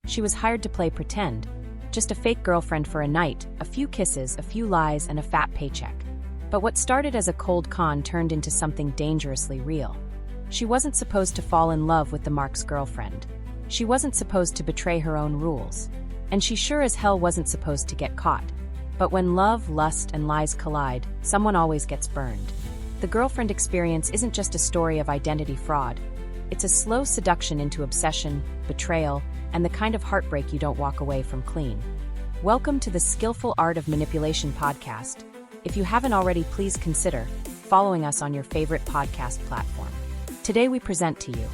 She was hired to play pretend. Just a fake girlfriend for a night, a few kisses, a few lies, and a fat paycheck. But what started as a cold con turned into something dangerously real. She wasn't supposed to fall in love with the Mark's girlfriend. She wasn't supposed to betray her own rules. And she sure as hell wasn't supposed to get caught. But when love, lust, and lies collide, someone always gets burned. The girlfriend experience isn't just a story of identity fraud. It's a slow seduction into obsession, betrayal, and the kind of heartbreak you don't walk away from clean. Welcome to the Skillful Art of Manipulation podcast. If you haven't already, please consider following us on your favorite podcast platform. Today we present to you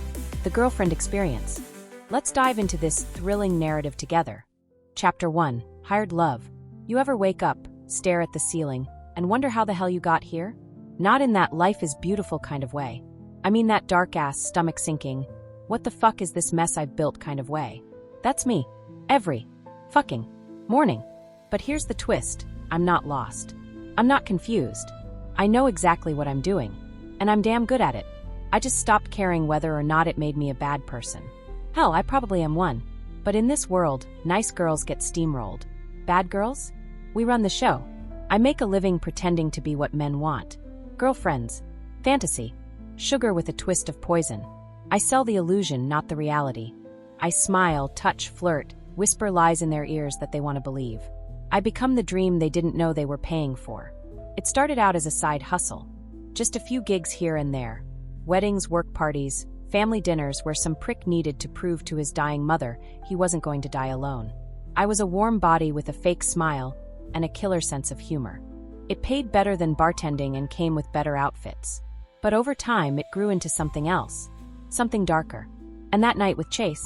the girlfriend experience. Let's dive into this thrilling narrative together. Chapter 1, Hired Love. You ever wake up, stare at the ceiling, and wonder how the hell you got here? Not in that life is beautiful kind of way. I mean that dark-ass, stomach-sinking, what the fuck is this mess I've built kind of way. That's me. Every fucking morning. But here's the twist. I'm not lost. I'm not confused. I know exactly what I'm doing. And I'm damn good at it. I just stopped caring whether or not it made me a bad person. Hell, I probably am one. But in this world, nice girls get steamrolled. Bad girls? We run the show. I make a living pretending to be what men want. Girlfriends. Fantasy. Sugar with a twist of poison. I sell the illusion, not the reality. I smile, touch, flirt, whisper lies in their ears that they want to believe. I become the dream they didn't know they were paying for. It started out as a side hustle. Just a few gigs here and there. Weddings, work parties, family dinners where some prick needed to prove to his dying mother he wasn't going to die alone. I was a warm body with a fake smile and a killer sense of humor. It paid better than bartending and came with better outfits. But over time, it grew into something else. Something darker. And that night with Chase,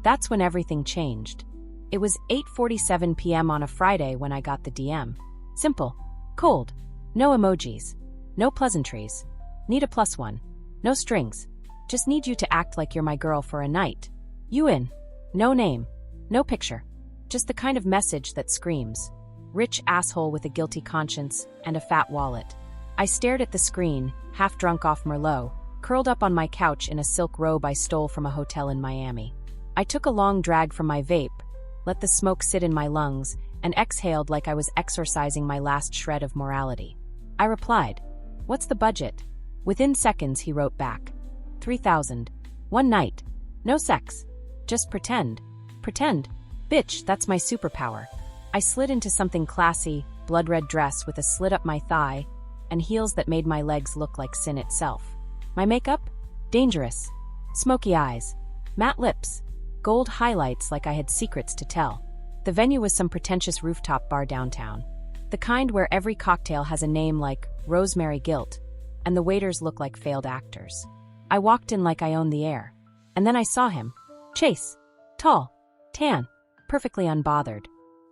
that's when everything changed. It was 8:47 p.m. on a Friday when I got the DM. Simple. Cold. No emojis. No pleasantries. Need a +1. No strings. Just need you to act like you're my girl for a night. You in. No name. No picture. Just the kind of message that screams. Rich asshole with a guilty conscience and a fat wallet. I stared at the screen, half drunk off Merlot, curled up on my couch in a silk robe I stole from a hotel in Miami. I took a long drag from my vape, let the smoke sit in my lungs, and exhaled like I was exorcising my last shred of morality. I replied, "What's the budget?" Within seconds he wrote back, 3,000. One night. No sex. Just pretend. Pretend. Bitch, that's my superpower. I slid into something classy, blood-red dress with a slit up my thigh, and heels that made my legs look like sin itself. My makeup? Dangerous. Smoky eyes. Matte lips. Gold highlights like I had secrets to tell. The venue was some pretentious rooftop bar downtown. The kind where every cocktail has a name like Rosemary Guilt, and the waiters look like failed actors. I walked in like I owned the air. And then I saw him. Chase. Tall. Tan. Perfectly unbothered.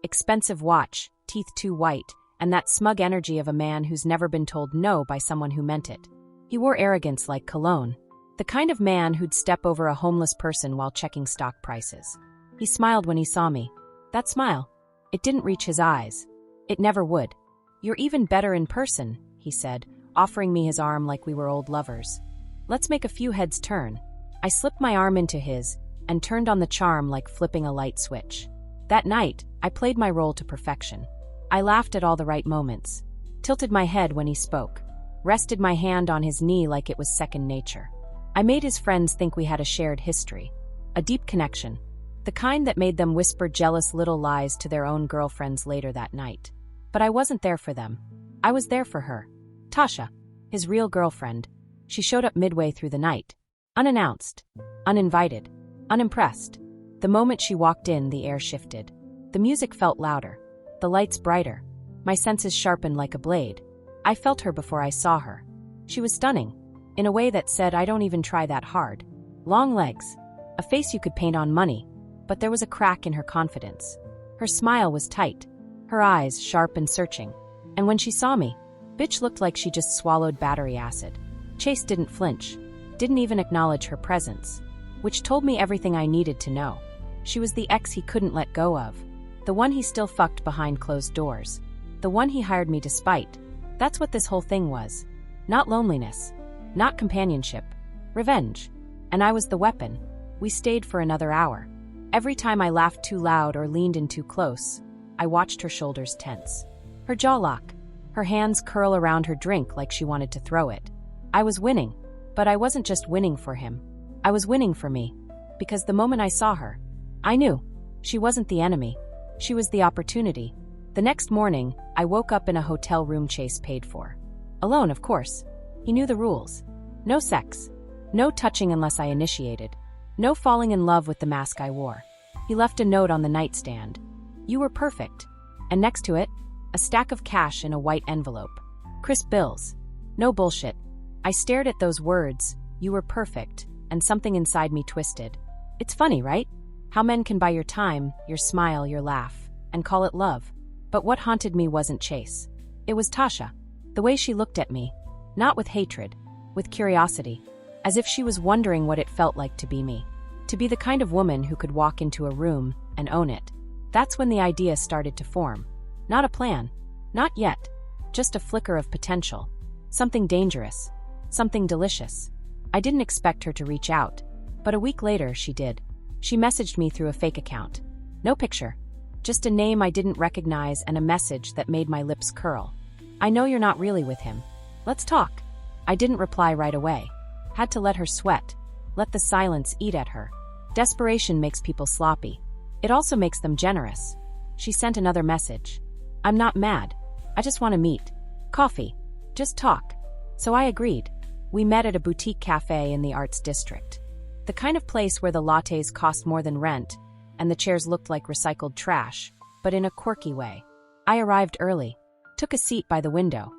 Expensive watch, teeth too white, and that smug energy of a man who's never been told no by someone who meant it. He wore arrogance like cologne. The kind of man who'd step over a homeless person while checking stock prices. He smiled when he saw me. That smile. It didn't reach his eyes. It never would. "You're even better in person," he said, offering me his arm like we were old lovers. "Let's make a few heads turn." I slipped my arm into his and turned on the charm like flipping a light switch. That night, I played my role to perfection. I laughed at all the right moments, tilted my head when he spoke, rested my hand on his knee like it was second nature. I made his friends think we had a shared history, a deep connection, the kind that made them whisper jealous little lies to their own girlfriends later that night. But I wasn't there for them. I was there for her. Tasha, his real girlfriend. She showed up midway through the night. Unannounced, uninvited, unimpressed. The moment she walked in, the air shifted. The music felt louder, the lights brighter. My senses sharpened like a blade. I felt her before I saw her. She was stunning, in a way that said I don't even try that hard. Long legs, a face you could paint on money, but there was a crack in her confidence. Her smile was tight, her eyes sharp and searching. And when she saw me, bitch looked like she just swallowed battery acid. Chase didn't flinch, didn't even acknowledge her presence, which told me everything I needed to know. She was the ex he couldn't let go of, the one he still fucked behind closed doors, the one he hired me despite. That's what this whole thing was. Not loneliness, not companionship, revenge. And I was the weapon. We stayed for another hour. Every time I laughed too loud or leaned in too close, I watched her shoulders tense. Her jaw lock. Her hands curl around her drink like she wanted to throw it. I was winning, but I wasn't just winning for him. I was winning for me. Because the moment I saw her, I knew. She wasn't the enemy. She was the opportunity. The next morning, I woke up in a hotel room Chase paid for. Alone, of course. He knew the rules. No sex. No touching unless I initiated. No falling in love with the mask I wore. He left a note on the nightstand. You were perfect. And next to it, a stack of cash in a white envelope. Crisp bills. No bullshit. I stared at those words, you were perfect, and something inside me twisted. It's funny, right? How men can buy your time, your smile, your laugh, and call it love. But what haunted me wasn't Chase. It was Tasha. The way she looked at me. Not with hatred, with curiosity. As if she was wondering what it felt like to be me. To be the kind of woman who could walk into a room and own it. That's when the idea started to form. Not a plan. Not yet. Just a flicker of potential. Something dangerous. Something delicious. I didn't expect her to reach out. But a week later, she did. She messaged me through a fake account. No picture. Just a name I didn't recognize and a message that made my lips curl. I know you're not really with him. Let's talk. I didn't reply right away. Had to let her sweat. Let the silence eat at her. Desperation makes people sloppy. It also makes them generous. She sent another message. I'm not mad. I just want to meet. Coffee. Just talk. So I agreed. We met at a boutique cafe in the Arts District. The kind of place where the lattes cost more than rent, and the chairs looked like recycled trash, but in a quirky way. I arrived early. Took a seat by the window.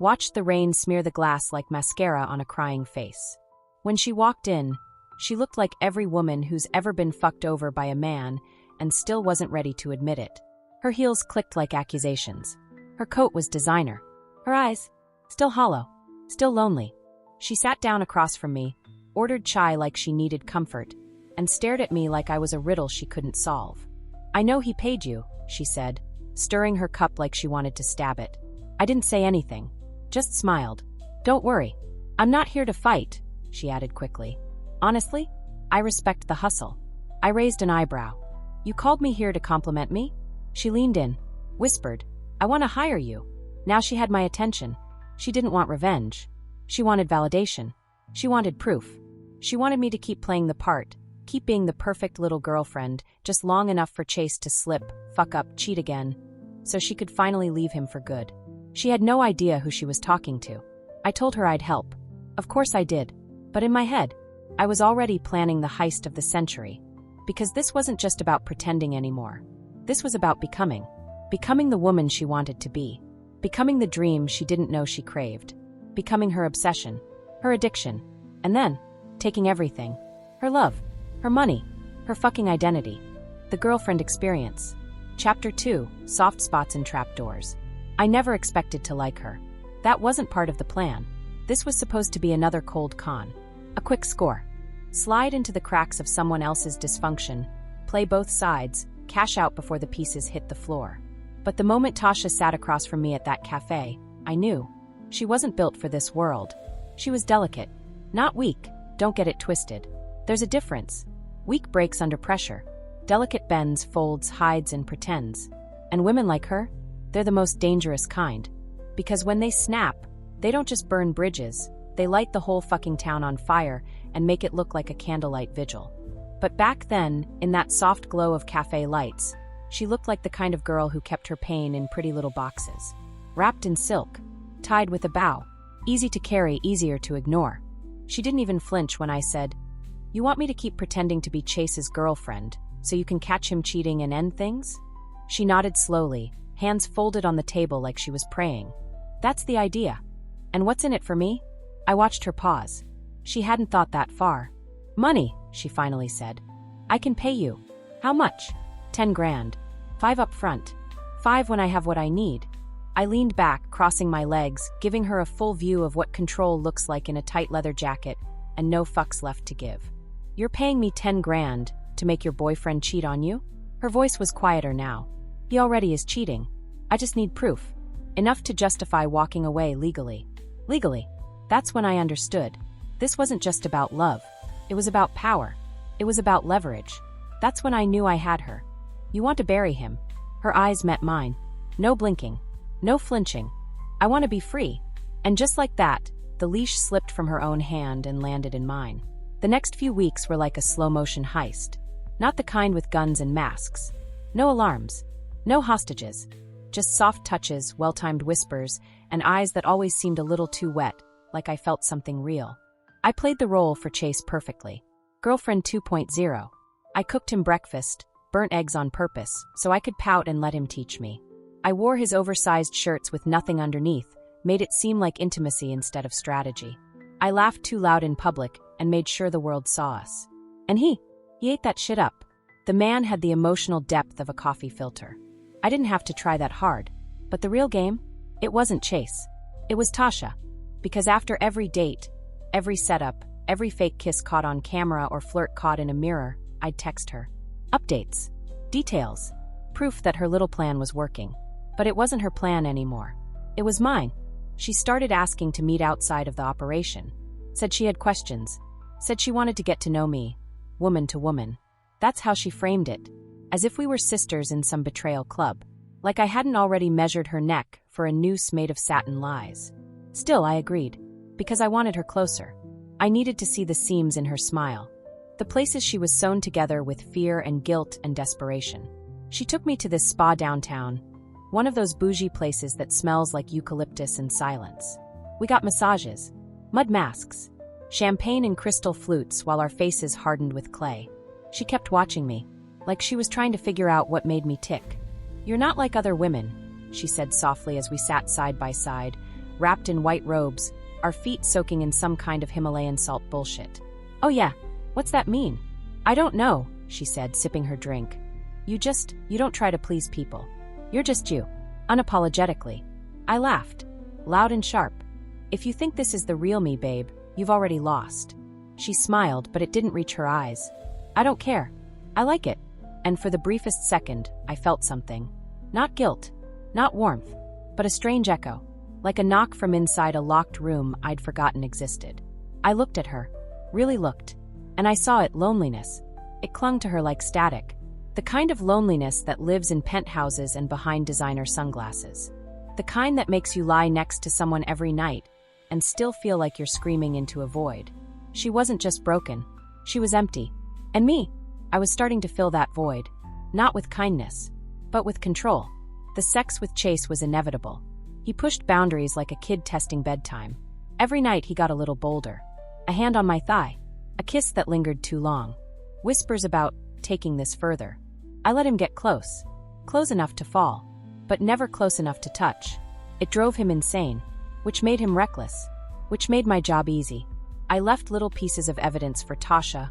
Watched the rain smear the glass like mascara on a crying face. When she walked in, she looked like every woman who's ever been fucked over by a man and still wasn't ready to admit it. Her heels clicked like accusations. Her coat was designer. Her eyes, still hollow, still lonely. She sat down across from me, ordered chai like she needed comfort, and stared at me like I was a riddle she couldn't solve. I know he paid you, she said, stirring her cup like she wanted to stab it. I didn't say anything, just smiled. Don't worry. I'm not here to fight, she added quickly. Honestly, I respect the hustle. I raised an eyebrow. You called me here to compliment me? She leaned in, whispered, I want to hire you. Now she had my attention. She didn't want revenge. She wanted validation. She wanted proof. She wanted me to keep playing the part, keep being the perfect little girlfriend, just long enough for Chase to slip, fuck up, cheat again, so she could finally leave him for good. She had no idea who she was talking to. I told her I'd help. Of course I did. But in my head, I was already planning the heist of the century. Because this wasn't just about pretending anymore. This was about becoming. Becoming the woman she wanted to be. Becoming the dream she didn't know she craved. Becoming her obsession. Her addiction. And then, taking everything. Her love. Her money. Her fucking identity. The girlfriend experience. Chapter 2, Soft Spots and Trapdoors. I never expected to like her. That wasn't part of the plan. This was supposed to be another cold con. A quick score. Slide into the cracks of someone else's dysfunction, play both sides, cash out before the pieces hit the floor. But the moment Tasha sat across from me at that cafe, I knew. She wasn't built for this world. She was delicate. Not weak, don't get it twisted. There's a difference. Weak breaks under pressure. Delicate bends, folds, hides, and pretends. And women like her, they're the most dangerous kind. Because when they snap, they don't just burn bridges, they light the whole fucking town on fire and make it look like a candlelight vigil. But back then, in that soft glow of cafe lights, she looked like the kind of girl who kept her pain in pretty little boxes. Wrapped in silk, tied with a bow, easy to carry, easier to ignore. She didn't even flinch when I said, "You want me to keep pretending to be Chase's girlfriend, so you can catch him cheating and end things?" She nodded slowly, hands folded on the table like she was praying. That's the idea. And what's in it for me? I watched her pause. She hadn't thought that far. Money, she finally said. I can pay you. How much? 10 grand. 5 up front. 5 when I have what I need. I leaned back, crossing my legs, giving her a full view of what control looks like in a tight leather jacket, and no fucks left to give. You're paying me 10 grand to make your boyfriend cheat on you? Her voice was quieter now. He already is cheating. I just need proof. Enough to justify walking away legally. Legally. That's when I understood. This wasn't just about love. It was about power. It was about leverage. That's when I knew I had her. You want to bury him? Her eyes met mine. No blinking. No flinching. I want to be free. And just like that, the leash slipped from her own hand and landed in mine. The next few weeks were like a slow-motion heist. Not the kind with guns and masks. No alarms. No hostages. Just soft touches, well-timed whispers, and eyes that always seemed a little too wet, like I felt something real. I played the role for Chase perfectly. Girlfriend 2.0. I cooked him breakfast, burnt eggs on purpose, so I could pout and let him teach me. I wore his oversized shirts with nothing underneath, made it seem like intimacy instead of strategy. I laughed too loud in public and made sure the world saw us. And he ate that shit up. The man had the emotional depth of a coffee filter. I didn't have to try that hard. But the real game? It wasn't Chase. It was Tasha. Because after every date, every setup, every fake kiss caught on camera or flirt caught in a mirror, I'd text her. Updates. Details. Proof that her little plan was working. But it wasn't her plan anymore. It was mine. She started asking to meet outside of the operation. Said she had questions. Said she wanted to get to know me. Woman to woman. That's how she framed it. As if we were sisters in some betrayal club. Like I hadn't already measured her neck for a noose made of satin lies. Still, I agreed. Because I wanted her closer. I needed to see the seams in her smile. The places she was sewn together with fear and guilt and desperation. She took me to this spa downtown. One of those bougie places that smells like eucalyptus and silence. We got massages. Mud masks. Champagne and crystal flutes while our faces hardened with clay. She kept watching me. Like she was trying to figure out what made me tick. You're not like other women, she said softly as we sat side by side, wrapped in white robes, our feet soaking in some kind of Himalayan salt bullshit. Oh yeah, what's that mean? I don't know, she said, sipping her drink. You don't try to please people. You're just you. Unapologetically. I laughed. Loud and sharp. If you think this is the real me, babe, you've already lost. She smiled, but it didn't reach her eyes. I don't care. I like it. And for the briefest second, I felt something. Not guilt. Not warmth. But a strange echo. Like a knock from inside a locked room I'd forgotten existed. I looked at her. Really looked. And I saw it, loneliness. It clung to her like static. The kind of loneliness that lives in penthouses and behind designer sunglasses. The kind that makes you lie next to someone every night and still feel like you're screaming into a void. She wasn't just broken. She was empty. And me. I was starting to fill that void. Not with kindness, but with control. The sex with Chase was inevitable. He pushed boundaries like a kid testing bedtime. Every night he got a little bolder. A hand on my thigh. A kiss that lingered too long. Whispers about taking this further. I let him get close. Close enough to fall. But never close enough to touch. It drove him insane. Which made him reckless. Which made my job easy. I left little pieces of evidence for Tasha.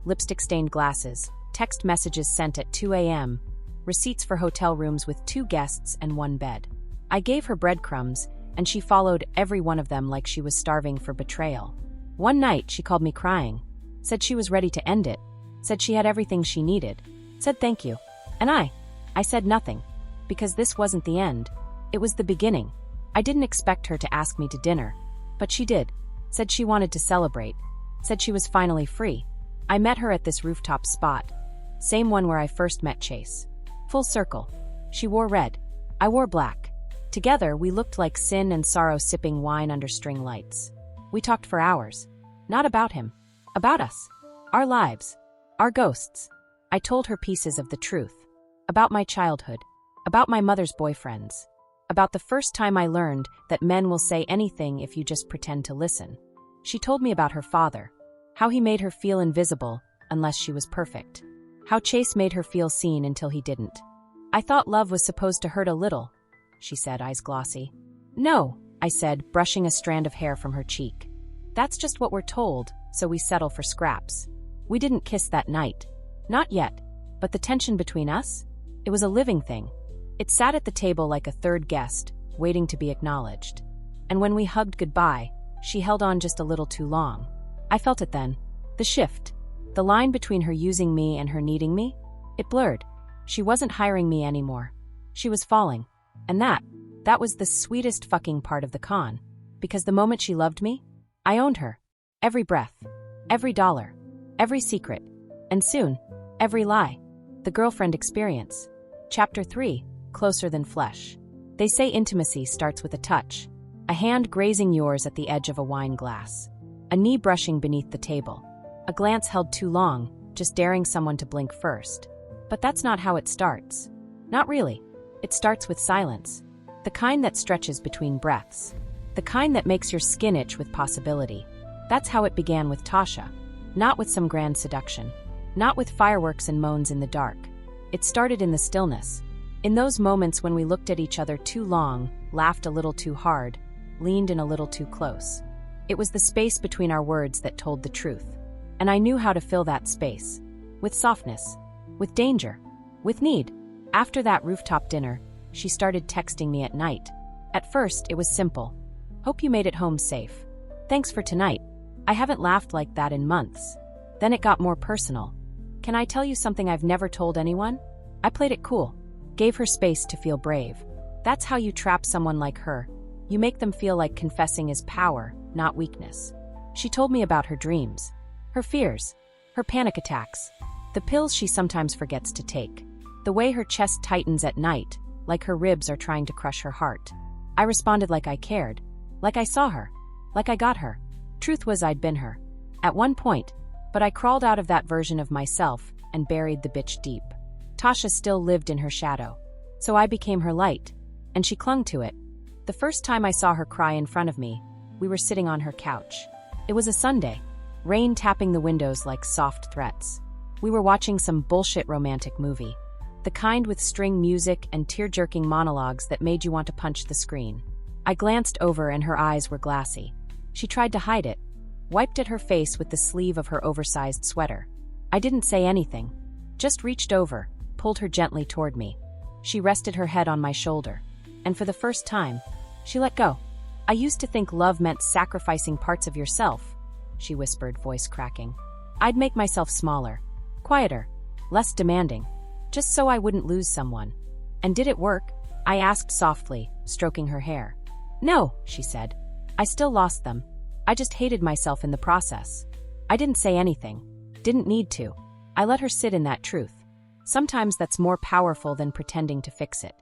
Lipstick-stained glasses, text messages sent at 2 a.m., receipts for hotel rooms with 2 guests and 1 bed. I gave her breadcrumbs, and she followed every one of them like she was starving for betrayal. One night, she called me crying. Said she was ready to end it. Said she had everything she needed. Said thank you. And I said nothing. Because this wasn't the end. It was the beginning. I didn't expect her to ask me to dinner. But she did. Said she wanted to celebrate. Said she was finally free. I met her at this rooftop spot. Same one where I first met Chase. Full circle. She wore red. I wore black. Together, we looked like sin and sorrow sipping wine under string lights. We talked for hours. Not about him. About us. Our lives. Our ghosts. I told her pieces of the truth. About my childhood. About my mother's boyfriends. About the first time I learned that men will say anything if you just pretend to listen. She told me about her father. How he made her feel invisible, unless she was perfect. How Chase made her feel seen until he didn't. I thought love was supposed to hurt a little, she said, eyes glossy. No, I said, brushing a strand of hair from her cheek. That's just what we're told, so we settle for scraps. We didn't kiss that night. Not yet. But the tension between us? It was a living thing. It sat at the table like a third guest, waiting to be acknowledged. And when we hugged goodbye, she held on just a little too long. I felt it then. The shift. The line between her using me and her needing me? It blurred. She wasn't hiring me anymore. She was falling. And that was the sweetest fucking part of the con. Because the moment she loved me, I owned her. Every breath. Every dollar. Every secret. And soon, Every lie. The girlfriend experience. Chapter 3, Closer Than Flesh. They say intimacy starts with a touch. A hand grazing yours at the edge of a wine glass. A knee brushing beneath the table. A glance held too long, just daring someone to blink first. But that's not how it starts. Not really. It starts with silence. The kind that stretches between breaths. The kind that makes your skin itch with possibility. That's how it began with Tasha. Not with some grand seduction. Not with fireworks and moans in the dark. It started in the stillness. In those moments when we looked at each other too long, laughed a little too hard, leaned in a little too close. It was the space between our words that told the truth. And I knew how to fill that space. With softness. With danger. With need. After that rooftop dinner, she started texting me at night. At first, it was simple. Hope you made it home safe. Thanks for tonight. I haven't laughed like that in months. Then it got more personal. Can I tell you something I've never told anyone? I played it cool. Gave her space to feel brave. That's how you trap someone like her. You make them feel like confessing is power, not weakness. She told me about her dreams. Her fears. Her panic attacks. The pills she sometimes forgets to take. The way her chest tightens at night, like her ribs are trying to crush her heart. I responded like I cared. Like I saw her. Like I got her. Truth was I'd been her. At one point, but I crawled out of that version of myself and buried the bitch deep. Tasha still lived in her shadow. So I became her light. And she clung to it. The first time I saw her cry in front of me, we were sitting on her couch. It was a Sunday. Rain tapping the windows like soft threats. We were watching some bullshit romantic movie. The kind with string music and tear-jerking monologues that made you want to punch the screen. I glanced over and her eyes were glassy. She tried to hide it. Wiped at her face with the sleeve of her oversized sweater. I didn't say anything. Just reached over, pulled her gently toward me. She rested her head on my shoulder. And for the first time, she let go. I used to think love meant sacrificing parts of yourself, she whispered, voice cracking. I'd make myself smaller, quieter, less demanding, just so I wouldn't lose someone. And did it work? I asked softly, stroking her hair. No, she said. I still lost them. I just hated myself in the process. I didn't say anything. Didn't need to. I let her sit in that truth. Sometimes that's more powerful than pretending to fix it.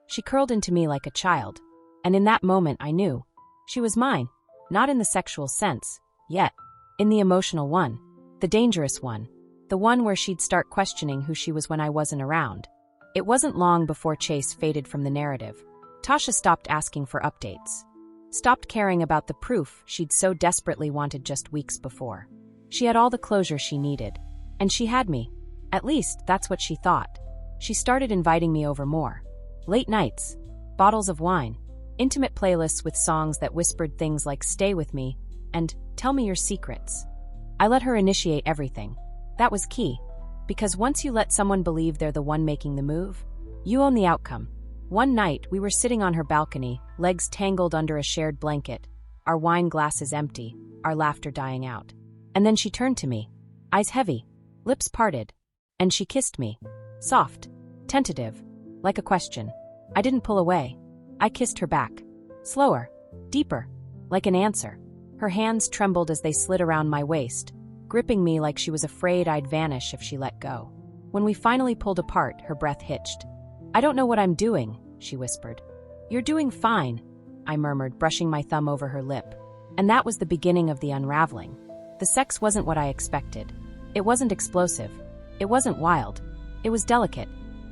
She curled into me like a child. And in that moment I knew. She was mine. Not in the sexual sense, yet. In the emotional one. The dangerous one. The one where she'd start questioning who she was when I wasn't around. It wasn't long before Chase faded from the narrative. Tasha stopped asking for updates. Stopped caring about the proof she'd so desperately wanted just weeks before. She had all the closure she needed. And she had me. At least, that's what she thought. She started inviting me over more. Late nights. Bottles of wine. Intimate playlists with songs that whispered things like "Stay with me" and "Tell me your secrets." I let her initiate everything. That was key. Because once you let someone believe they're the one making the move, you own the outcome. One night, we were sitting on her balcony, legs tangled under a shared blanket, our wine glasses empty, our laughter dying out. And then she turned to me, eyes heavy, lips parted, and she kissed me. Soft, tentative, like a question. I didn't pull away. I kissed her back. Slower, deeper, like an answer. Her hands trembled as they slid around my waist, gripping me like she was afraid I'd vanish if she let go. When we finally pulled apart, her breath hitched. I don't know what I'm doing, she whispered. You're doing fine, I murmured, brushing my thumb over her lip. And that was the beginning of the unraveling. The sex wasn't what I expected. It wasn't explosive. It wasn't wild. It was delicate,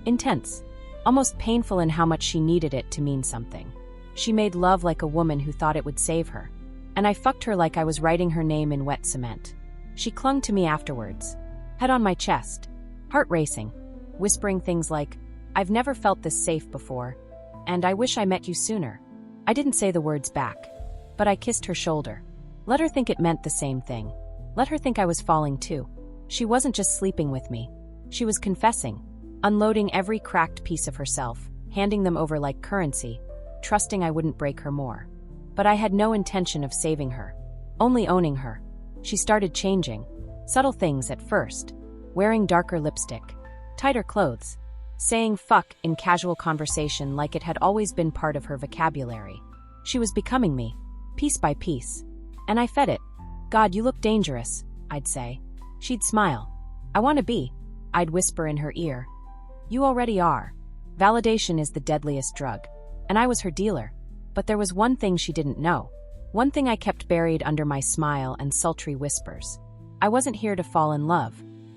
intense, almost painful in how much she needed it to mean something. She made love like a woman who thought it would save her. And I fucked her like I was writing her name in wet cement. She clung to me afterwards, head on my chest, heart racing, whispering things like, I've never felt this safe before, and I wish I met you sooner. I didn't say the words back, but I kissed her shoulder. Let her think it meant the same thing. Let her think I was falling too. She wasn't just sleeping with me. She was confessing, unloading every cracked piece of herself, handing them over like currency, trusting I wouldn't break her more. But I had no intention of saving her, only owning her. She started changing. Subtle things at first. Wearing darker lipstick, tighter clothes, saying fuck in casual conversation like it had always been part of her vocabulary. She was becoming me, piece by piece. And I fed it. God, you look dangerous, I'd say. She'd smile. I want to be. I'd whisper in her ear. You already are. Validation is the deadliest drug. And I was her dealer. But there was one thing she didn't know. One thing I kept buried under my smile and sultry whispers. I wasn't here to fall in love.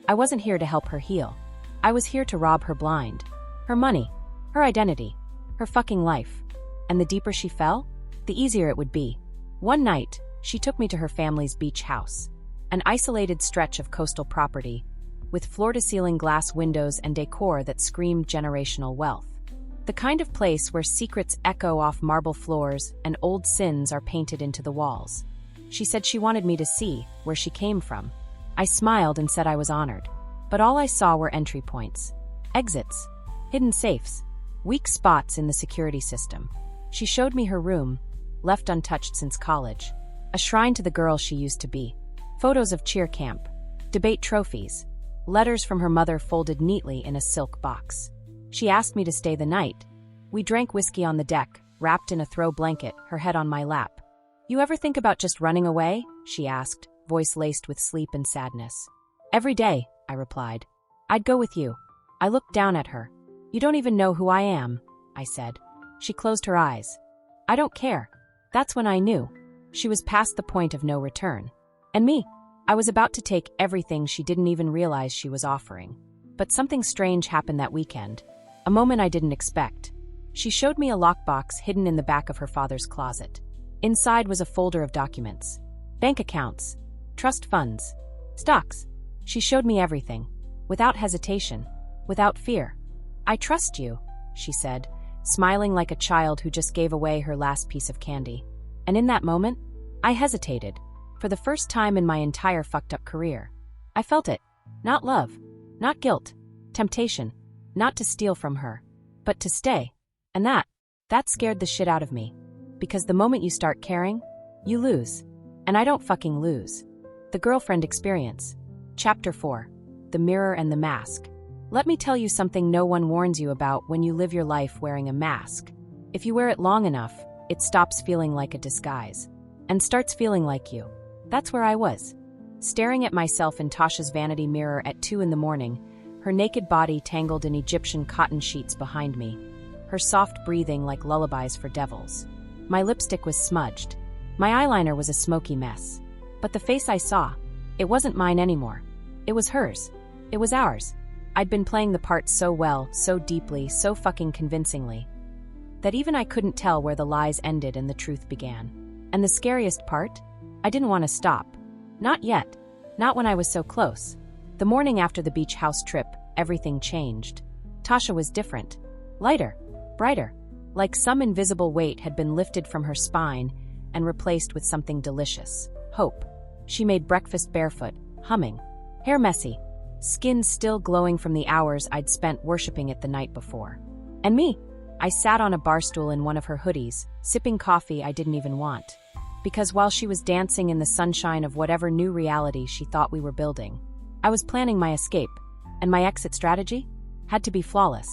I wasn't here to help her heal. I was here to rob her blind. Her money. Her identity. Her fucking life. And the deeper she fell, the easier it would be. One night, she took me to her family's beach house. An isolated stretch of coastal property, with floor-to-ceiling glass windows and decor that screamed generational wealth. The kind of place where secrets echo off marble floors and old sins are painted into the walls. She said she wanted me to see where she came from. I smiled and said I was honored. But all I saw were entry points, exits, hidden safes, weak spots in the security system. She showed me her room, left untouched since college, a shrine to the girl she used to be. Photos of cheer camp, debate trophies, letters from her mother folded neatly in a silk box. She asked me to stay the night. We drank whiskey on the deck, wrapped in a throw blanket, her head on my lap. You ever think about just running away? She asked, voice laced with sleep and sadness. Every day, I replied. I'd go with you. I looked down at her. You don't even know who I am, I said. She closed her eyes. I don't care. That's when I knew. She was past the point of no return. And me, I was about to take everything she didn't even realize she was offering. But something strange happened that weekend. A moment I didn't expect. She showed me a lockbox hidden in the back of her father's closet. Inside was a folder of documents. Bank accounts. Trust funds. Stocks. She showed me everything. Without hesitation. Without fear. I trust you, she said, smiling like a child who just gave away her last piece of candy. And in that moment, I hesitated. For the first time in my entire fucked-up career. I felt it. Not love. Not guilt. Temptation. Not to steal from her. But to stay. And that scared the shit out of me. Because the moment you start caring, you lose. And I don't fucking lose. The Girlfriend Experience. Chapter 4. The Mirror and the Mask. Let me tell you something no one warns you about when you live your life wearing a mask. If you wear it long enough, it stops feeling like a disguise. And starts feeling like you. That's where I was. Staring at myself in Tasha's vanity mirror at 2 a.m, her naked body tangled in Egyptian cotton sheets behind me, her soft breathing like lullabies for devils. My lipstick was smudged. My eyeliner was a smoky mess. But the face I saw, it wasn't mine anymore. It was hers. It was ours. I'd been playing the part so well, so deeply, so fucking convincingly, that even I couldn't tell where the lies ended and the truth began. And the scariest part? I didn't want to stop. Not yet. Not when I was so close. The morning after the beach house trip, everything changed. Tasha was different. Lighter. Brighter. Like some invisible weight had been lifted from her spine and replaced with something delicious. Hope. She made breakfast barefoot, humming. Hair messy. Skin still glowing from the hours I'd spent worshipping it the night before. And me. I sat on a bar stool in one of her hoodies, sipping coffee I didn't even want. Because while she was dancing in the sunshine of whatever new reality she thought we were building, I was planning my escape, and my exit strategy had to be flawless.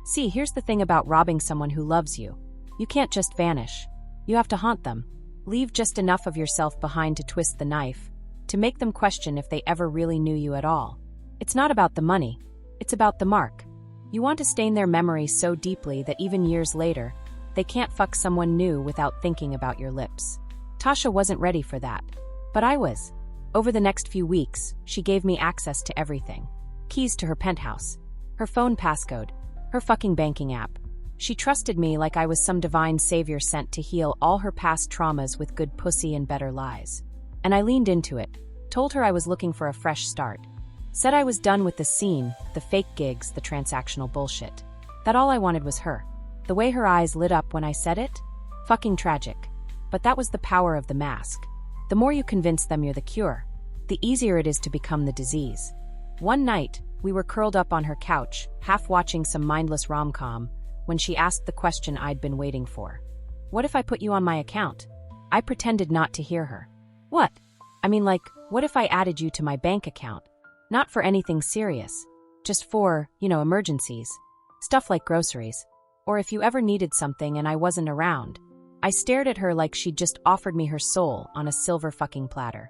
See, here's the thing about robbing someone who loves you. You can't just vanish. You have to haunt them. Leave just enough of yourself behind to twist the knife, to make them question if they ever really knew you at all. It's not about the money. It's about the mark. You want to stain their memory so deeply that even years later, they can't fuck someone new without thinking about your lips. Tasha wasn't ready for that. But I was. Over the next few weeks, she gave me access to everything. Keys to her penthouse. Her phone passcode. Her fucking banking app. She trusted me like I was some divine savior sent to heal all her past traumas with good pussy and better lies. And I leaned into it. Told her I was looking for a fresh start. Said I was done with the scene, the fake gigs, the transactional bullshit. That all I wanted was her. The way her eyes lit up when I said it? Fucking tragic. But that was the power of the mask. The more you convince them you're the cure, the easier it is to become the disease. One night, we were curled up on her couch, half watching some mindless rom-com, when she asked the question I'd been waiting for. What if I put you on my account? I pretended not to hear her. What? I mean, like, what if I added you to my bank account? Not for anything serious. Just for, emergencies. Stuff like groceries. Or if you ever needed something and I wasn't around. I stared at her like she'd just offered me her soul on a silver fucking platter.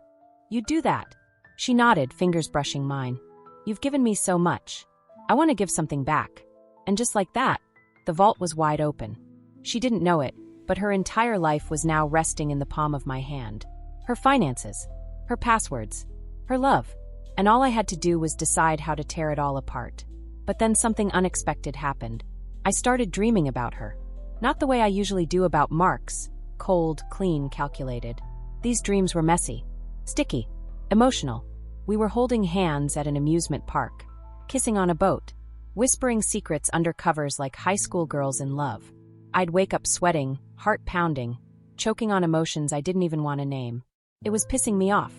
You'd do that? She nodded, fingers brushing mine. You've given me so much. I want to give something back. And just like that, the vault was wide open. She didn't know it, but her entire life was now resting in the palm of my hand. Her finances, her passwords, her love. And all I had to do was decide how to tear it all apart. But then something unexpected happened. I started dreaming about her. Not the way I usually do about Marks, cold, clean, calculated. These dreams were messy, sticky, emotional. We were holding hands at an amusement park, kissing on a boat, whispering secrets under covers like high school girls in love. I'd wake up sweating, heart pounding, choking on emotions I didn't even want to name. It was pissing me off,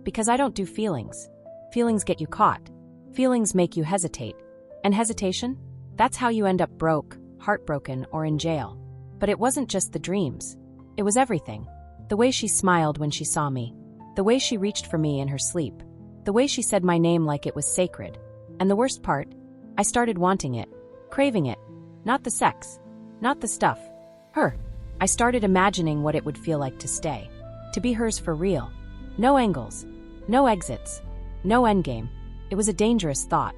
because I don't do feelings. Feelings get you caught. Feelings make you hesitate. And hesitation? That's how you end up broke, heartbroken, or in jail. But it wasn't just the dreams. It was everything. The way she smiled when she saw me. The way she reached for me in her sleep. The way she said my name like it was sacred. And the worst part, I started wanting it, craving it. Not the sex, not the stuff. Her. I started imagining what it would feel like to stay. To be hers for real. No angles. No exits. No endgame. It was a dangerous thought.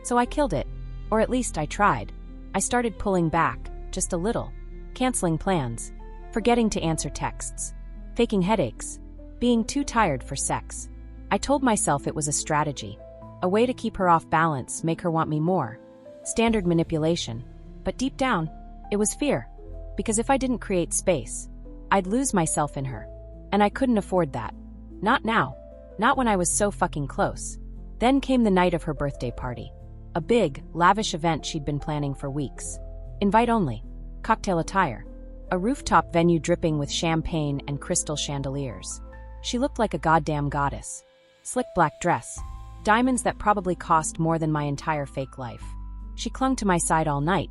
So I killed it. Or at least I tried. I started pulling back, just a little. Canceling plans. Forgetting to answer texts. Faking headaches. Being too tired for sex. I told myself it was a strategy. A way to keep her off balance, make her want me more. Standard manipulation. But deep down, it was fear. Because if I didn't create space, I'd lose myself in her. And I couldn't afford that. Not now. Not when I was so fucking close. Then came the night of her birthday party. A big, lavish event she'd been planning for weeks. Invite only. Cocktail attire. A rooftop venue dripping with champagne and crystal chandeliers. She looked like a goddamn goddess. Slick black dress. Diamonds that probably cost more than my entire fake life. She clung to my side all night.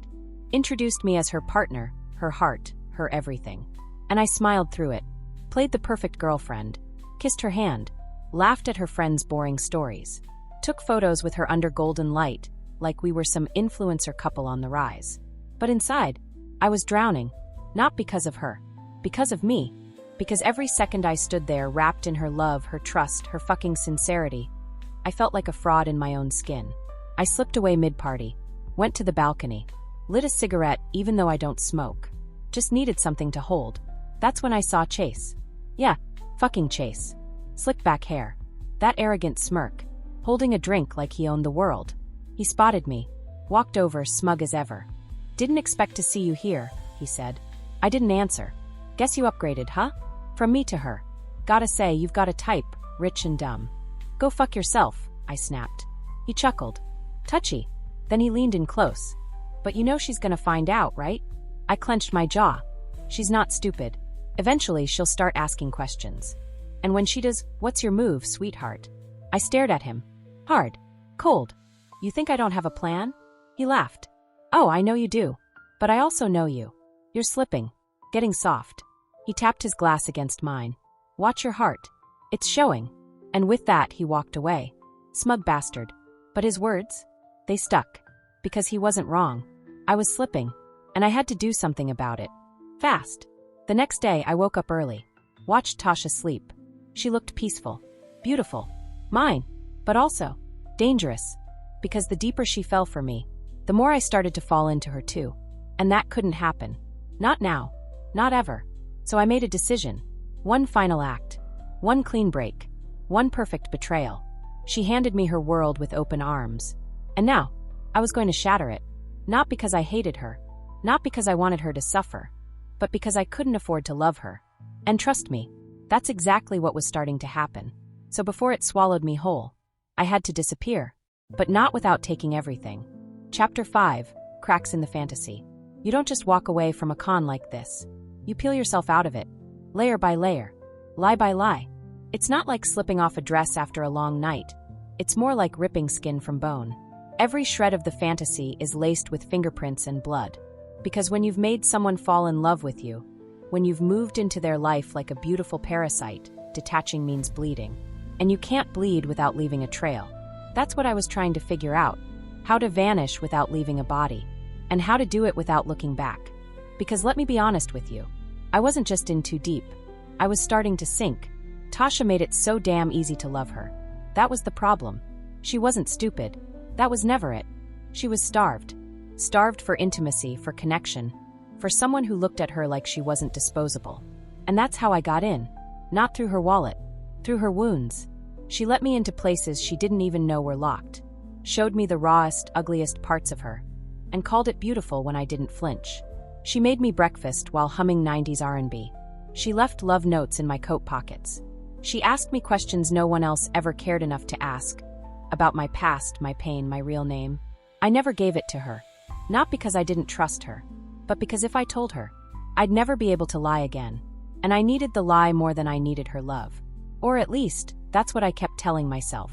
Introduced me as her partner, her heart, her everything. And I smiled through it. Played the perfect girlfriend. Kissed her hand. Laughed at her friends' boring stories. Took photos with her under golden light, like we were some influencer couple on the rise. But inside, I was drowning. Not because of her. Because of me. Because every second I stood there wrapped in her love, her trust, her fucking sincerity, I felt like a fraud in my own skin. I slipped away mid-party. Went to the balcony. Lit a cigarette even though I don't smoke. Just needed something to hold. That's when I saw Chase. Yeah, fucking Chase. Slick back hair. That arrogant smirk. Holding a drink like he owned the world. He spotted me. Walked over, smug as ever. Didn't expect to see you here, he said. I didn't answer. Guess you upgraded, huh? From me to her. Gotta say, you've got a type, rich and dumb. Go fuck yourself, I snapped. He chuckled. Touchy. Then he leaned in close. But you know she's gonna find out, right? I clenched my jaw. She's not stupid. Eventually, she'll start asking questions. And when she does, what's your move, sweetheart? I stared at him. Hard. Cold. You think I don't have a plan? He laughed. Oh, I know you do. But I also know you. You're slipping. Getting soft. He tapped his glass against mine. Watch your heart. It's showing. And with that, he walked away. Smug bastard. But his words? They stuck. Because he wasn't wrong. I was slipping. And I had to do something about it. Fast. The next day, I woke up early. Watched Tasha sleep. She looked peaceful. Beautiful. Mine. But also dangerous. Because the deeper she fell for me, the more I started to fall into her too. And that couldn't happen. Not now. Not ever. So I made a decision. One final act. One clean break. One perfect betrayal. She handed me her world with open arms. And now, I was going to shatter it. Not because I hated her. Not because I wanted her to suffer. But because I couldn't afford to love her. And trust me, that's exactly what was starting to happen. So before it swallowed me whole, I had to disappear. But not without taking everything. Chapter 5, Cracks in the Fantasy. You don't just walk away from a con like this. You peel yourself out of it. Layer by layer. Lie by lie. It's not like slipping off a dress after a long night. It's more like ripping skin from bone. Every shred of the fantasy is laced with fingerprints and blood. Because when you've made someone fall in love with you, when you've moved into their life like a beautiful parasite, detaching means bleeding. And you can't bleed without leaving a trail. That's what I was trying to figure out. How to vanish without leaving a body. And how to do it without looking back. Because let me be honest with you. I wasn't just in too deep. I was starting to sink. Tasha made it so damn easy to love her. That was the problem. She wasn't stupid. That was never it. She was starved. Starved for intimacy, for connection, for someone who looked at her like she wasn't disposable. And that's how I got in. Not through her wallet. Through her wounds. She let me into places she didn't even know were locked. Showed me the rawest, ugliest parts of her. And called it beautiful when I didn't flinch. She made me breakfast while humming 90s R&B. She left love notes in my coat pockets. She asked me questions no one else ever cared enough to ask. About my past, my pain, my real name. I never gave it to her. Not because I didn't trust her, but because if I told her, I'd never be able to lie again. And I needed the lie more than I needed her love. Or at least, that's what I kept telling myself.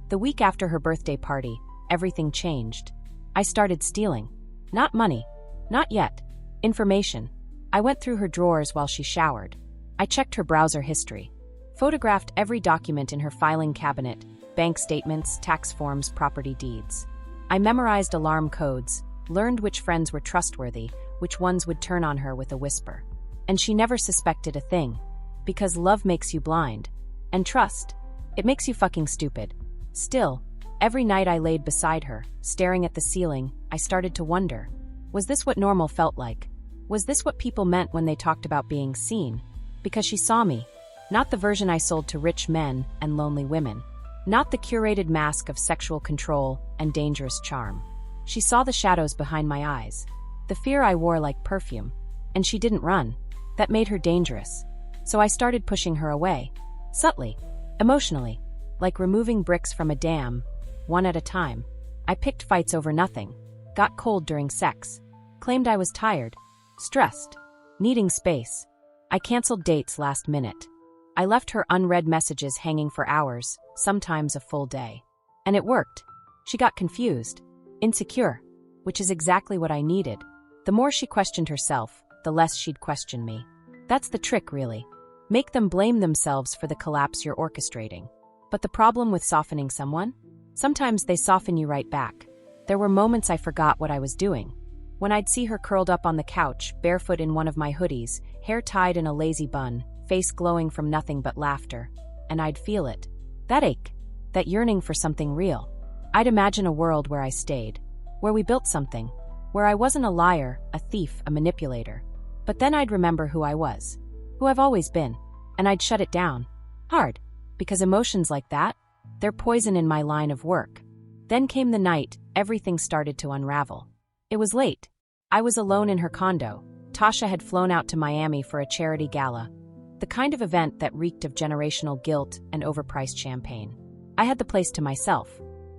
The week after her birthday party, everything changed. I started stealing. Not money. Not yet. Information. I went through her drawers while she showered. I checked her browser history. Photographed every document in her filing cabinet, bank statements, tax forms, property deeds. I memorized alarm codes, learned which friends were trustworthy, which ones would turn on her with a whisper. And she never suspected a thing. Because love makes you blind. And trust. It makes you fucking stupid. Still, every night I laid beside her, staring at the ceiling, I started to wonder. Was this what normal felt like? Was this what people meant when they talked about being seen? Because she saw me. Not the version I sold to rich men and lonely women. Not the curated mask of sexual control and dangerous charm. She saw the shadows behind my eyes. The fear I wore like perfume. And she didn't run. That made her dangerous. So I started pushing her away. Subtly. Emotionally. Like removing bricks from a dam, one at a time. I picked fights over nothing. Got cold during sex. Claimed I was tired. Stressed. Needing space. I canceled dates last minute. I left her unread messages hanging for hours, sometimes a full day. And it worked. She got confused. Insecure. Which is exactly what I needed. The more she questioned herself, the less she'd question me. That's the trick, really. Make them blame themselves for the collapse you're orchestrating. But the problem with softening someone? Sometimes they soften you right back. There were moments I forgot what I was doing. When I'd see her curled up on the couch, barefoot in one of my hoodies, hair tied in a lazy bun, face glowing from nothing but laughter. And I'd feel it. That ache. That yearning for something real. I'd imagine a world where I stayed. Where we built something. Where I wasn't a liar, a thief, a manipulator. But then I'd remember who I was. Who I've always been. And I'd shut it down. Hard. Because emotions like that, they're poison in my line of work. Then came the night, everything started to unravel. It was late. I was alone in her condo. Tasha had flown out to Miami for a charity gala. The kind of event that reeked of generational guilt and overpriced champagne. I had the place to myself.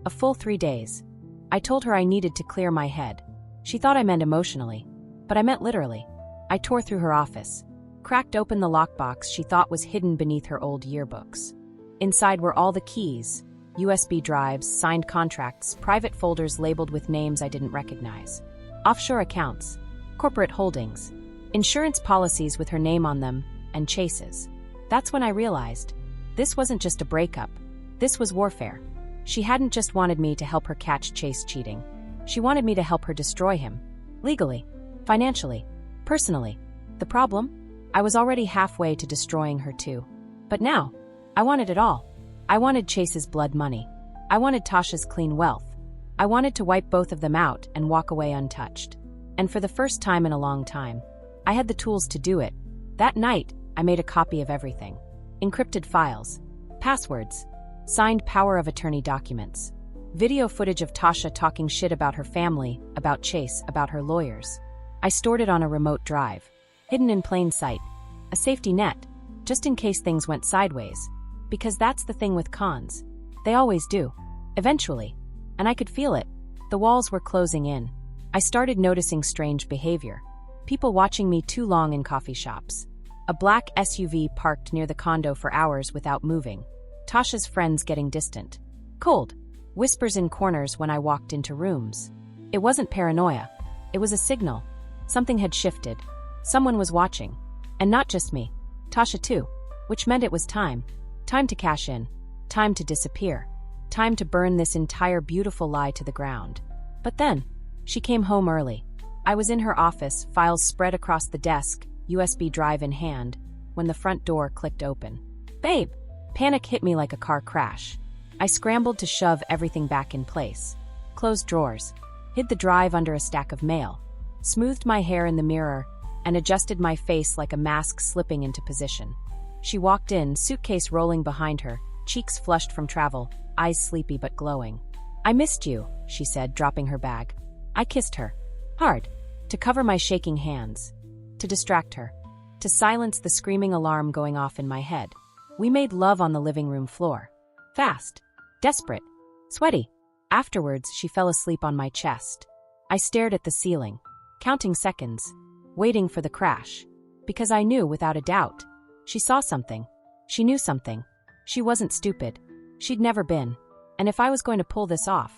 A full 3 days. I told her I needed to clear my head. She thought I meant emotionally. But I meant literally. I tore through her office. Cracked open the lockbox she thought was hidden beneath her old yearbooks. Inside were all the keys, USB drives, signed contracts, private folders labeled with names I didn't recognize. Offshore accounts, corporate holdings, insurance policies with her name on them, and chases. That's when I realized. This wasn't just a breakup. This was warfare. She hadn't just wanted me to help her catch Chase cheating. She wanted me to help her destroy him. Legally, financially, personally. The problem? I was already halfway to destroying her too. But now, I wanted it all. I wanted Chase's blood money. I wanted Tasha's clean wealth. I wanted to wipe both of them out and walk away untouched. And for the first time in a long time, I had the tools to do it. That night, I made a copy of everything. Encrypted files, passwords, signed power of attorney documents, video footage of Tasha talking shit about her family, about Chase, about her lawyers. I stored it on a remote drive, hidden in plain sight, a safety net, just in case things went sideways. Because that's the thing with cons. They always do. Eventually. And I could feel it. The walls were closing in. I started noticing strange behavior. People watching me too long in coffee shops. A black SUV parked near the condo for hours without moving. Tasha's friends getting distant. Cold. Whispers in corners when I walked into rooms. It wasn't paranoia. It was a signal. Something had shifted. Someone was watching. And not just me. Tasha too. Which meant it was time. Time to cash in. Time to disappear. Time to burn this entire beautiful lie to the ground. But then, she came home early. I was in her office, files spread across the desk, USB drive in hand, when the front door clicked open. Babe! Panic hit me like a car crash. I scrambled to shove everything back in place. Closed drawers, hid the drive under a stack of mail, smoothed my hair in the mirror, and adjusted my face like a mask slipping into position. She walked in, suitcase rolling behind her, cheeks flushed from travel, eyes sleepy but glowing. "I missed you," she said, dropping her bag. I kissed her. Hard. To cover my shaking hands. To distract her. To silence the screaming alarm going off in my head. We made love on the living room floor. Fast. Desperate. Sweaty. Afterwards, she fell asleep on my chest. I stared at the ceiling, counting seconds, waiting for the crash. Because I knew, without a doubt, she saw something. She knew something. She wasn't stupid. She'd never been. And if I was going to pull this off,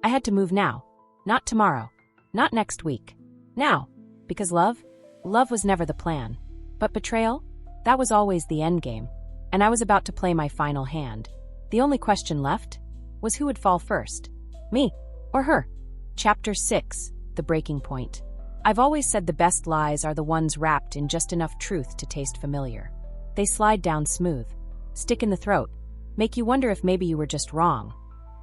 I had to move now. Not tomorrow. Not next week. Now. Because love was never the plan. But betrayal? That was always the end game. And I was about to play my final hand. The only question left was who would fall first. Me or her? Chapter 6. The Breaking Point. I've always said the best lies are the ones wrapped in just enough truth to taste familiar. They slide down smooth, stick in the throat, make you wonder if maybe you were just wrong,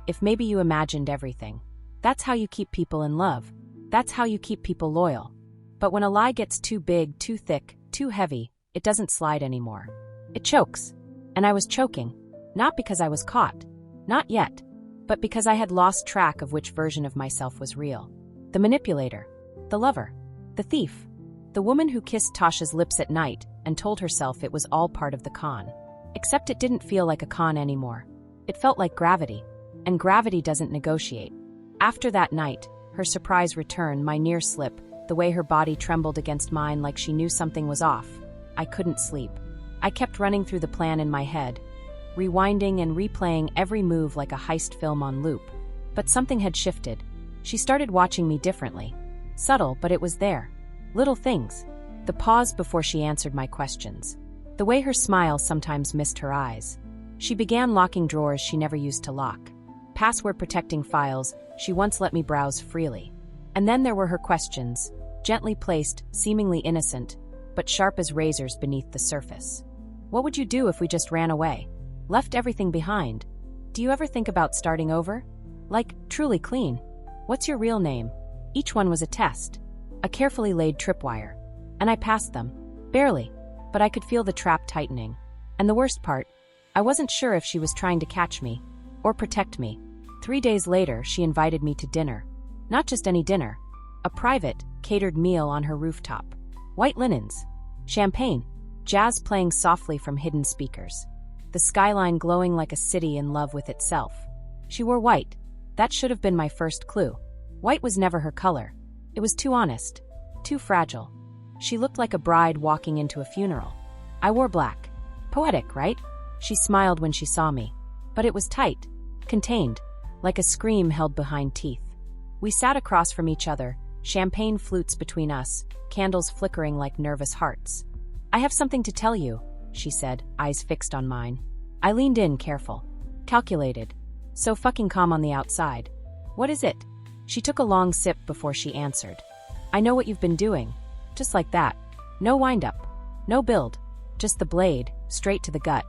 if maybe you imagined everything. That's how you keep people in love. That's how you keep people loyal. But when a lie gets too big, too thick, too heavy, it doesn't slide anymore. It chokes. And I was choking, not because I was caught, not yet, but because I had lost track of which version of myself was real. The manipulator, the lover, the thief, the woman who kissed Tasha's lips at night and told herself it was all part of the con. Except it didn't feel like a con anymore. It felt like gravity, and gravity doesn't negotiate. After that night, her surprise return, my near slip, the way her body trembled against mine like she knew something was off, I couldn't sleep. I kept running through the plan in my head, rewinding and replaying every move like a heist film on loop. But something had shifted. She started watching me differently. Subtle, but it was there. Little things. The pause before she answered my questions. The way her smile sometimes missed her eyes. She began locking drawers she never used to lock. Password-protecting files she once let me browse freely. And then there were her questions, gently placed, seemingly innocent, but sharp as razors beneath the surface. What would you do if we just ran away? Left everything behind? Do you ever think about starting over? Like, truly clean? What's your real name? Each one was a test. A carefully laid tripwire. And I passed them. Barely. But I could feel the trap tightening. And the worst part, I wasn't sure if she was trying to catch me or protect me. 3 days later, she invited me to dinner. Not just any dinner. A private, catered meal on her rooftop. White linens. Champagne. Jazz playing softly from hidden speakers. The skyline glowing like a city in love with itself. She wore white. That should have been my first clue. White was never her color. It was too honest. Too fragile. She looked like a bride walking into a funeral. I wore black. Poetic, right? She smiled when she saw me. But it was tight. Contained. Like a scream held behind teeth. We sat across from each other, champagne flutes between us, candles flickering like nervous hearts. "I have something to tell you," she said, eyes fixed on mine. I leaned in, careful. Calculated. So fucking calm on the outside. "What is it?" She took a long sip before she answered. "I know what you've been doing." Just like that. No wind-up. No build. Just the blade, straight to the gut.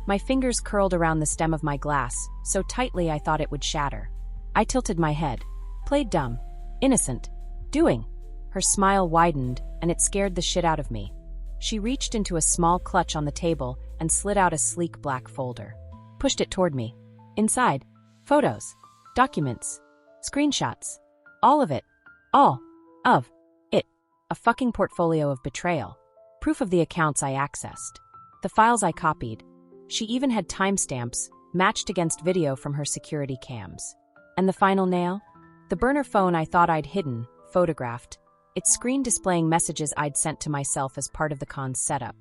My fingers curled around the stem of my glass, so tightly I thought it would shatter. I tilted my head. Played dumb. Innocent. Doing. Her smile widened, and it scared the shit out of me. She reached into a small clutch on the table and slid out a sleek black folder. Pushed it toward me. Inside. Photos. Documents. Screenshots. All of it. All. Of. It. A fucking portfolio of betrayal. Proof of the accounts I accessed. The files I copied. She even had timestamps, matched against video from her security cams. And the final nail? The burner phone I thought I'd hidden, photographed. Its screen displaying messages I'd sent to myself as part of the con's setup.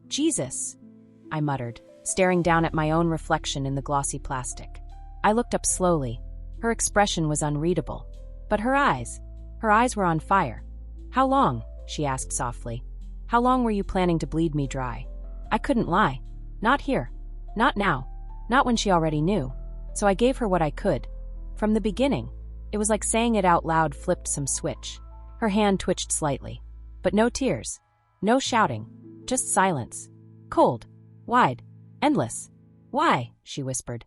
"Jesus," I muttered, staring down at my own reflection in the glossy plastic. I looked up slowly. Her expression was unreadable. But her eyes were on fire. "How long?" she asked softly. "How long were you planning to bleed me dry?" I couldn't lie. Not here. Not now. Not when she already knew. So I gave her what I could. From the beginning. It was like saying it out loud flipped some switch. Her hand twitched slightly. But no tears. No shouting. Just silence. Cold. Wide. Endless. "Why?" she whispered.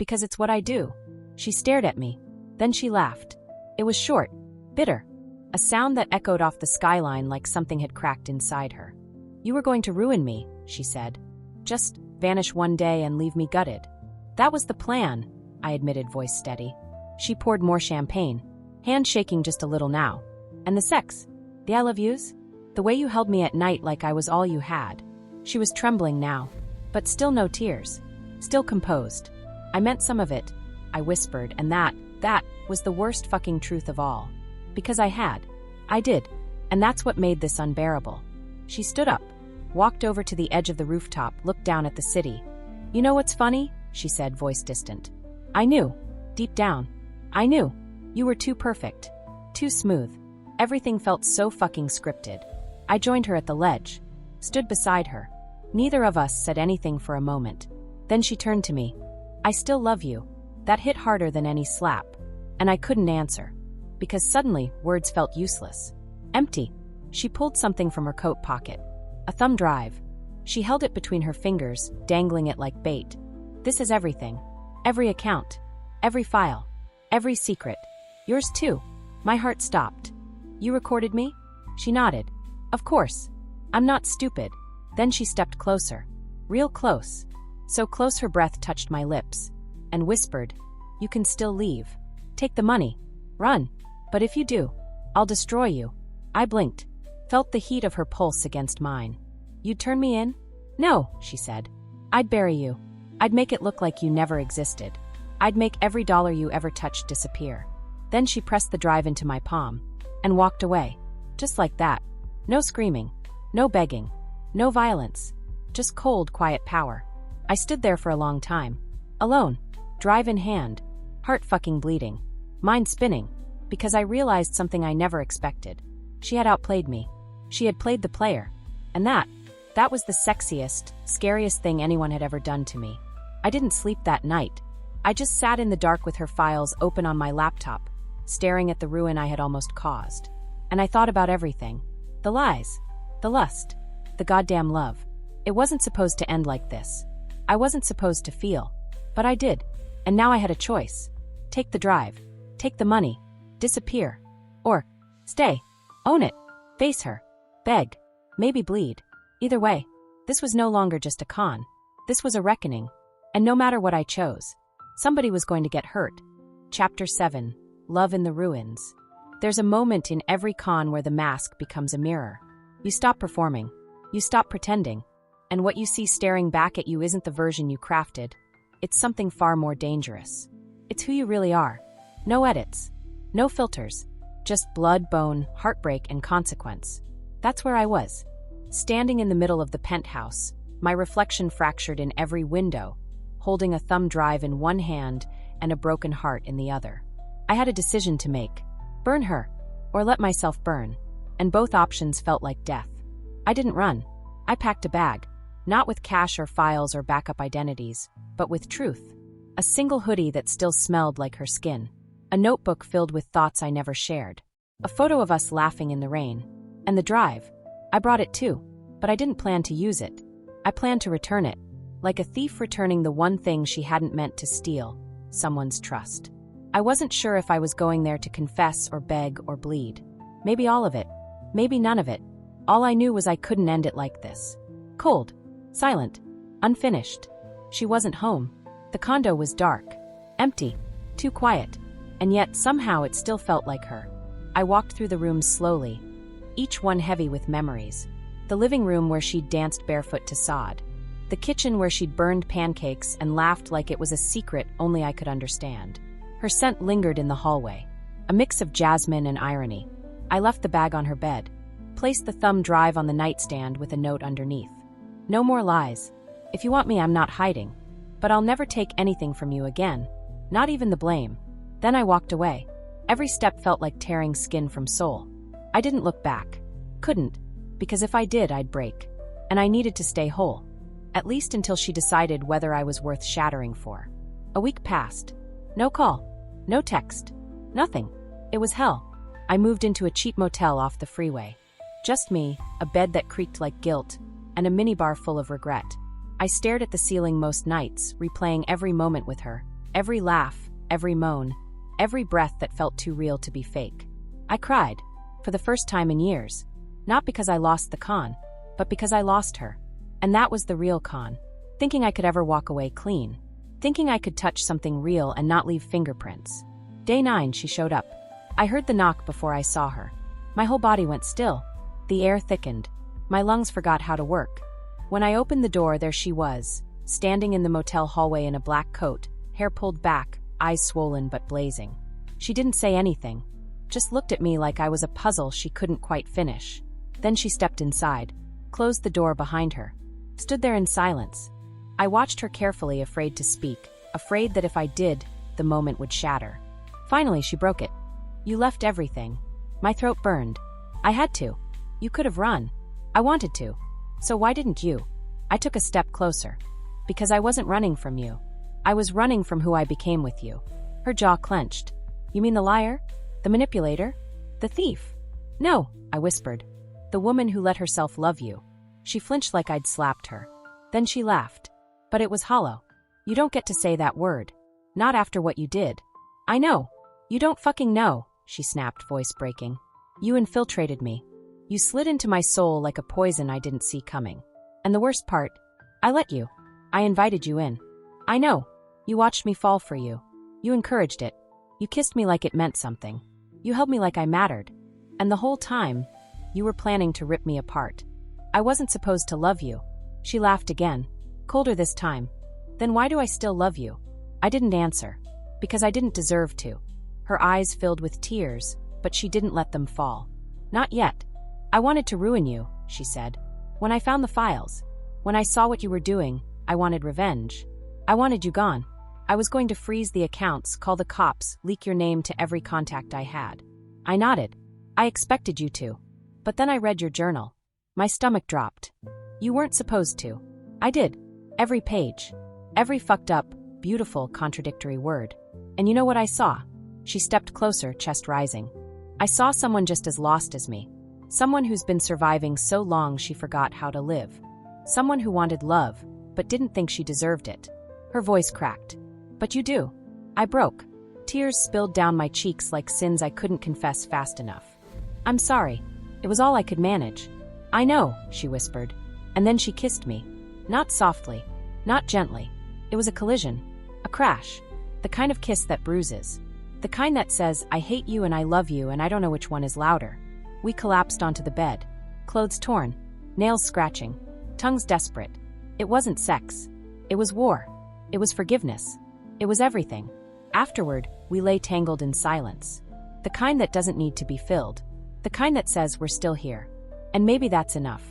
Because it's what I do. She stared at me. Then she laughed. It was short, bitter. A sound that echoed off the skyline like something had cracked inside her. You were going to ruin me, she said. Just vanish one day and leave me gutted. That was the plan, I admitted, voice steady. She poured more champagne, hand shaking just a little now. And the sex? The I love yous? The way you held me at night like I was all you had. She was trembling now, but still no tears. Still composed. I meant some of it, I whispered, and that was the worst fucking truth of all. Because I did, and that's what made this unbearable. She stood up, walked over to the edge of the rooftop, looked down at the city. You know what's funny? She said, voice distant. I knew, deep down. I knew. You were too perfect. Too smooth. Everything felt so fucking scripted. I joined her at the ledge, stood beside her. Neither of us said anything for a moment. Then she turned to me. I still love you. That hit harder than any slap. And I couldn't answer. Because suddenly, words felt useless. Empty. She pulled something from her coat pocket. A thumb drive. She held it between her fingers, dangling it like bait. This is everything. Every account. Every file. Every secret. Yours too. My heart stopped. You recorded me? She nodded. Of course. I'm not stupid. Then she stepped closer. Real close. So close her breath touched my lips. And whispered, you can still leave. Take the money. Run. But if you do, I'll destroy you. I blinked. Felt the heat of her pulse against mine. You'd turn me in? No, she said. I'd bury you. I'd make it look like you never existed. I'd make every dollar you ever touched disappear. Then she pressed the drive into my palm and walked away. Just like that. No screaming. No begging. No violence. Just cold, quiet power. I stood there for a long time. Alone. Drive in hand. Heart fucking bleeding. Mind spinning. Because I realized something I never expected. She had outplayed me. She had played the player. And that was the sexiest, scariest thing anyone had ever done to me. I didn't sleep that night. I just sat in the dark with her files open on my laptop, staring at the ruin I had almost caused. And I thought about everything. The lies. The lust. The goddamn love. It wasn't supposed to end like this. I wasn't supposed to feel. But I did. And now I had a choice. Take the drive. Take the money. Disappear. Or stay. Own it. Face her. Beg. Maybe bleed. Either way, this was no longer just a con. This was a reckoning. And no matter what I chose, somebody was going to get hurt. Chapter 7. Love in the Ruins. There's a moment in every con where the mask becomes a mirror. You stop performing. You stop pretending. And what you see staring back at you isn't the version you crafted. It's something far more dangerous. It's who you really are. No edits. No filters. Just blood, bone, heartbreak, and consequence. That's where I was. Standing in the middle of the penthouse, my reflection fractured in every window, holding a thumb drive in one hand and a broken heart in the other. I had a decision to make. Burn her, or let myself burn. And both options felt like death. I didn't run. I packed a bag. Not with cash or files or backup identities, but with truth. A single hoodie that still smelled like her skin. A notebook filled with thoughts I never shared. A photo of us laughing in the rain. And the drive. I brought it too, but I didn't plan to use it. I planned to return it. Like a thief returning the one thing she hadn't meant to steal. Someone's trust. I wasn't sure if I was going there to confess or beg or bleed. Maybe all of it. Maybe none of it. All I knew was I couldn't end it like this. Cold. Silent. Unfinished. She wasn't home. The condo was dark. Empty. Too quiet. And yet somehow it still felt like her. I walked through the rooms slowly, each one heavy with memories. The living room where she'd danced barefoot to sod. The kitchen where she'd burned pancakes and laughed like it was a secret only I could understand. Her scent lingered in the hallway. A mix of jasmine and irony. I left the bag on her bed. Placed the thumb drive on the nightstand with a note underneath. No more lies. If you want me, I'm not hiding. But I'll never take anything from you again. Not even the blame. Then I walked away. Every step felt like tearing skin from soul. I didn't look back. Couldn't. Because if I did, I'd break. And I needed to stay whole. At least until she decided whether I was worth shattering for. A week passed. No call. No text. Nothing. It was hell. I moved into a cheap motel off the freeway. Just me, a bed that creaked like guilt, and a minibar full of regret. I stared at the ceiling most nights, replaying every moment with her. Every laugh, every moan, every breath that felt too real to be fake. I cried, for the first time in years. Not because I lost the con, but because I lost her. And that was the real con. Thinking I could ever walk away clean. Thinking I could touch something real and not leave fingerprints. Day 9, she showed up. I heard the knock before I saw her. My whole body went still. The air thickened. My lungs forgot how to work. When I opened the door, there she was, standing in the motel hallway in a black coat, hair pulled back, eyes swollen but blazing. She didn't say anything, just looked at me like I was a puzzle she couldn't quite finish. Then she stepped inside, closed the door behind her, stood there in silence. I watched her carefully, afraid to speak, afraid that if I did, the moment would shatter. Finally, she broke it. You left everything. My throat burned. I had to. You could have run. I wanted to. So why didn't you? I took a step closer. Because I wasn't running from you. I was running from who I became with you. Her jaw clenched. You mean the liar? The manipulator? The thief? No, I whispered. The woman who let herself love you. She flinched like I'd slapped her. Then she laughed. But it was hollow. You don't get to say that word. Not after what you did. I know. You don't fucking know, she snapped, voice breaking. You infiltrated me. You slid into my soul like a poison I didn't see coming. And the worst part, I let you. I invited you in. I know. You watched me fall for you. You encouraged it. You kissed me like it meant something. You held me like I mattered. And the whole time, you were planning to rip me apart. I wasn't supposed to love you. She laughed again, colder this time. Then why do I still love you? I didn't answer. Because I didn't deserve to. Her eyes filled with tears, but she didn't let them fall. Not yet. I wanted to ruin you, she said. When I found the files, when I saw what you were doing, I wanted revenge. I wanted you gone. I was going to freeze the accounts, call the cops, leak your name to every contact I had. I nodded. I expected you to. But then I read your journal. My stomach dropped. You weren't supposed to. I did. Every page. Every fucked up, beautiful, contradictory word. And you know what I saw? She stepped closer, chest rising. I saw someone just as lost as me. Someone who's been surviving so long she forgot how to live. Someone who wanted love, but didn't think she deserved it. Her voice cracked. But you do. I broke. Tears spilled down my cheeks like sins I couldn't confess fast enough. I'm sorry. It was all I could manage. I know, she whispered. And then she kissed me. Not softly. Not gently. It was a collision. A crash. The kind of kiss that bruises. The kind that says, I hate you and I love you and I don't know which one is louder. We collapsed onto the bed. Clothes torn. Nails scratching. Tongues desperate. It wasn't sex. It was war. It was forgiveness. It was everything. Afterward, we lay tangled in silence. The kind that doesn't need to be filled. The kind that says we're still here. And maybe that's enough.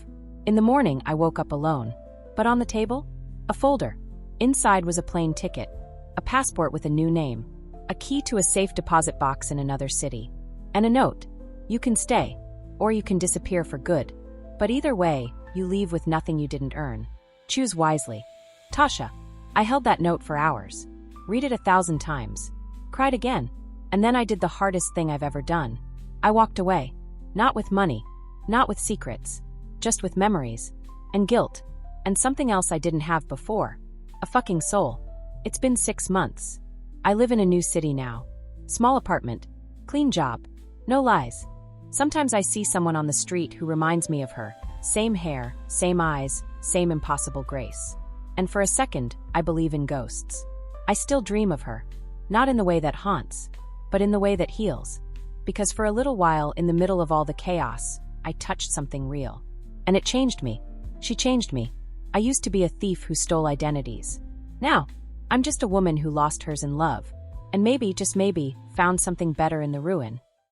In the morning, I woke up alone. But on the table? A folder. Inside was a plane ticket. A passport with a new name. A key to a safe deposit box in another city. And a note. You can stay. Or you can disappear for good. But either way, you leave with nothing you didn't earn. Choose wisely. Tasha. I held that note for hours. Read it 1,000 times. Cried again. And then I did the hardest thing I've ever done. I walked away. Not with money. Not with secrets. Just with memories. And guilt. And something else I didn't have before. A fucking soul. It's been 6 months. I live in a new city now. Small apartment. Clean job. No lies. Sometimes I see someone on the street who reminds me of her. Same hair, same eyes, same impossible grace. And for a second, I believe in ghosts. I still dream of her. Not in the way that haunts, but in the way that heals. Because for a little while, in the middle of all the chaos, I touched something real. And it changed me. She changed me. I used to be a thief who stole identities. Now, I'm just a woman who lost hers in love. And maybe, just maybe, found something better in the ruin.